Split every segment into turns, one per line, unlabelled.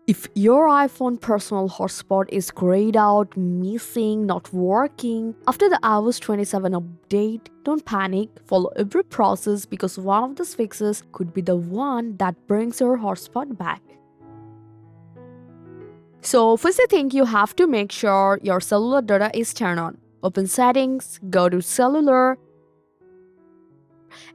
If your iPhone personal hotspot is grayed out, missing, not working, after the iOS 27 update, don't panic, follow every process because one of these fixes could be the one that brings your hotspot back. So first thing, you have to make sure your cellular data is turned on. Open settings, go to cellular,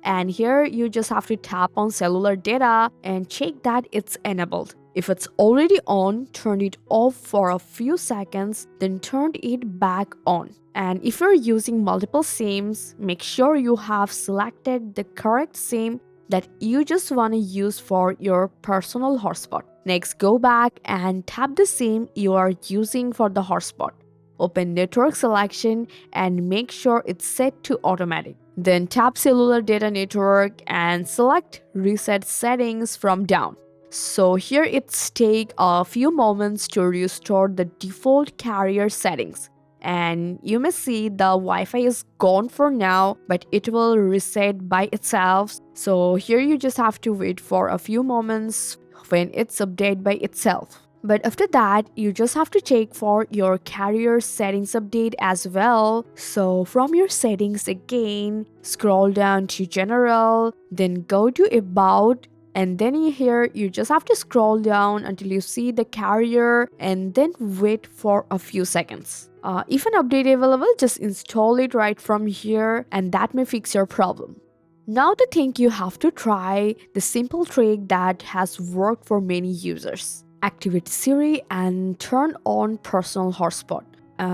and here you just have to tap on cellular data and check that it's enabled. If it's already on, turn it off for a few seconds, then turn it back on. And if you're using multiple SIMs, make sure you have selected the correct SIM that you just want to use for your personal hotspot. Next, go back and tap the SIM you are using for the hotspot. Open network selection and make sure it's set to automatic. Then tap cellular data network and select reset settings from down. So here it's take a few moments to restore the default carrier settings. And you may see the Wi-Fi is gone for now, but it will reset by itself. So here you just have to wait for a few moments when it's updated by itself. But after that, you just have to check for your carrier settings update as well. So from your settings again, scroll down to general, then go to about, and then here you just have to scroll down until you see the carrier and then wait for a few seconds. If an update available, just install it right from here and that may fix your problem. Now the thing you have to try, the simple trick that has worked for many users. Activate Siri and turn on personal hotspot.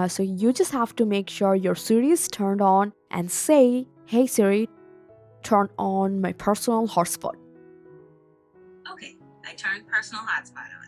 So you just have to make sure your Siri is turned on and say, "Hey Siri, turn on my personal hotspot."
Okay, I turned personal hotspot on.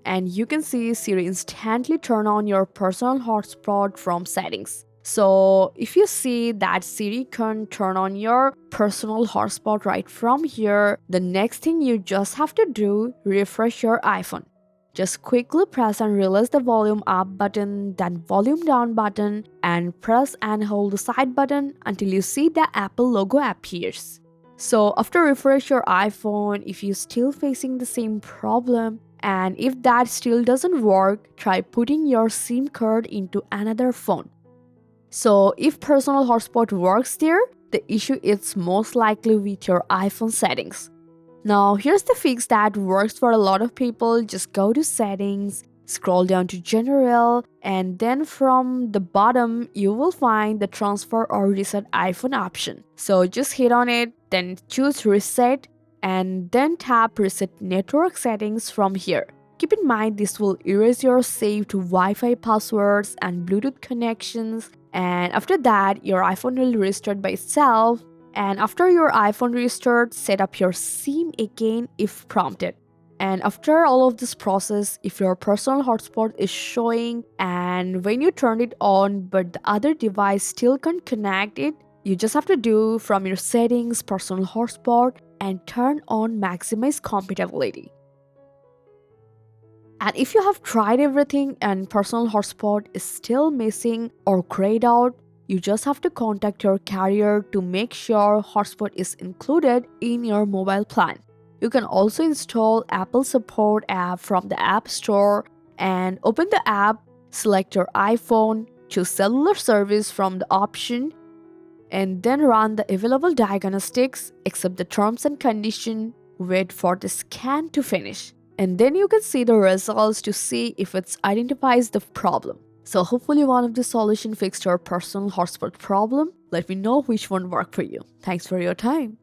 And you can see Siri instantly turn on your personal hotspot from settings. So if you see that Siri can turn on your personal hotspot right from here, the next thing you just have to do, refresh your iPhone. Just quickly press and release the volume up button, then volume down button, and press and hold the side button until you see the Apple logo appears. So after refresh your iPhone, if you're still facing the same problem, and if that still doesn't work, try putting your SIM card into another phone. So if personal hotspot works there, the issue is most likely with your iPhone settings. Now here's the fix that works for a lot of people. Just go to settings, scroll down to general, and then from the bottom you will find the transfer or reset iPhone option. So just hit on it, then choose reset, and then tap reset network settings from here. Keep in mind this will erase your saved Wi-Fi passwords and Bluetooth connections, and after that your iPhone will restart by itself. And after your iPhone restart, set up your SIM again if prompted. And after all of this process, if your personal hotspot is showing and when you turn it on but the other device still can't connect it, you just have to do from your settings personal hotspot and turn on maximize compatibility. And if you have tried everything and personal hotspot is still missing or grayed out, you just have to contact your carrier to make sure hotspot is included in your mobile plan. You can also install Apple Support app from the App Store and open the app, select your iPhone, choose cellular service from the option, and then run the available diagnostics, accept the terms and conditions, wait for the scan to finish. And then you can see the results to see if it identifies the problem. So hopefully one of the solutions fixed your personal hotspot problem. Let me know which one worked for you. Thanks for your time.